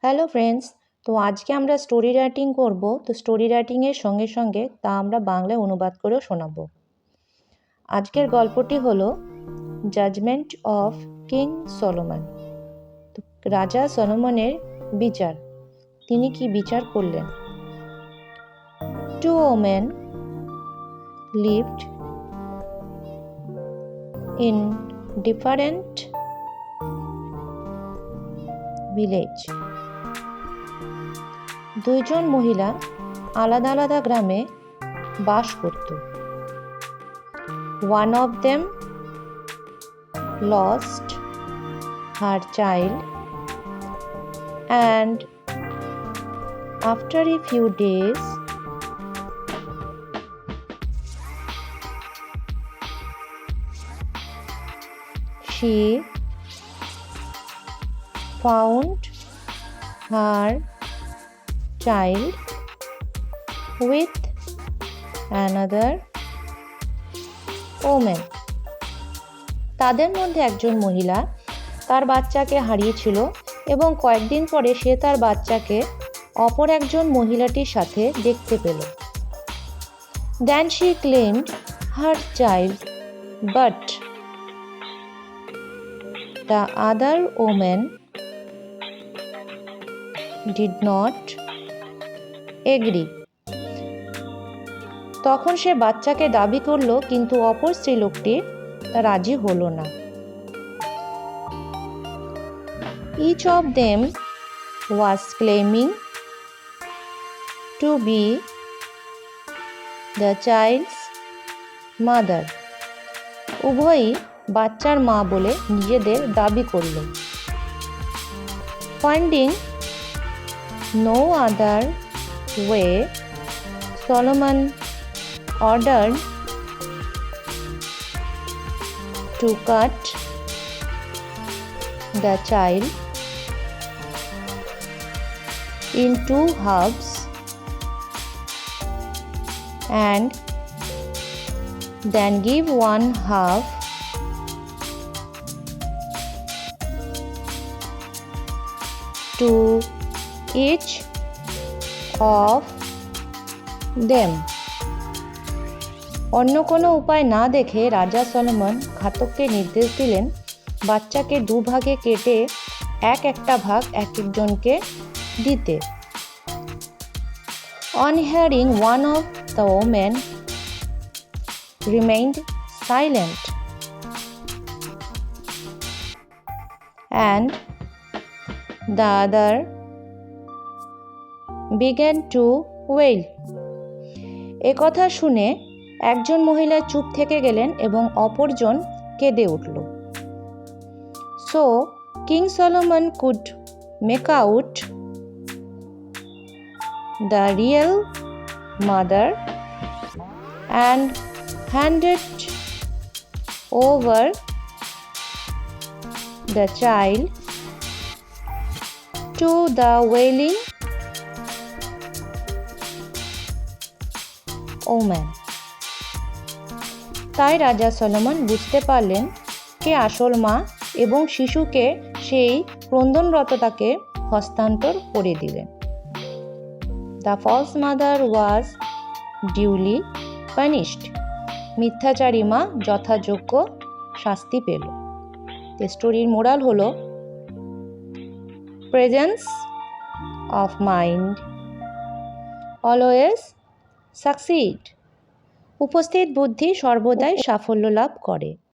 Hello friends, তো আজকে আমরা স্টোরি রাইটিং করব। তো স্টোরি রাইটিংয়ের সঙ্গে সঙ্গে তা আমরা বাংলায় অনুবাদ করেও শোনাব। আজকের গল্পটি হলো জাজমেন্ট অফ কিং সলোমন। তো রাজা সলোমনের বিচার, তিনি কি বিচার করলেন। Two women lived in different village. দুইজন মহিলা আলাদা আলাদা গ্রামে বাস করত। One of them lost her child, and after a few days she found her child with another woman. তাদের মধ্যে একজন মহিলা তার বাচ্চাকে হারিয়েছিল এবং কয়েকদিন পরে সে তার বাচ্চাকে অপর একজন মহিলাটির সাথে দেখতে পেল। Then she claimed her child, but the other woman did not agree. তখন সে বাচ্চাকে দাবি করলো, কিন্তু অপর স্ত্রীলোকটি রাজি হলো না। Each of them was claiming to be the child's mother. উভয়ই বাচ্চার মা বলে নিজেদের দাবি করল। Finding no other way, Solomon ordered to cut the child into halves and then give one half to each of them. অন্য কোনো উপায় না দেখে রাজা সলোমন ঘাতককে নির্দেশ দিলেন বাচ্চাকে দুভাগে কেটে একটা ভাগ এক একজনকে দিতে। On hearing, one of the women remained silent and the other began to wail. একথা শুনে একজন মহিলা চুপ থেকে গেলেন এবং অপরজন কেঁদে উঠল। So King Solomon could make out the real mother and handed over the child to the wailing woman. তাই রাজা সলোমন বুঝতে পারলেন কে আসল মা এবং শিশুকে সেই ক্রন্দনরতটাকে হস্তান্তর করে দিলেন। The false mother was duly punished. মিথ্যাচারী মা যথাযোগ্য শাস্তি পেল। স্টোরির মোরাল হলো presence of mind always succeed. উপস্থিত বুদ্ধি সর্বদাই সাফল্য লাভ করে।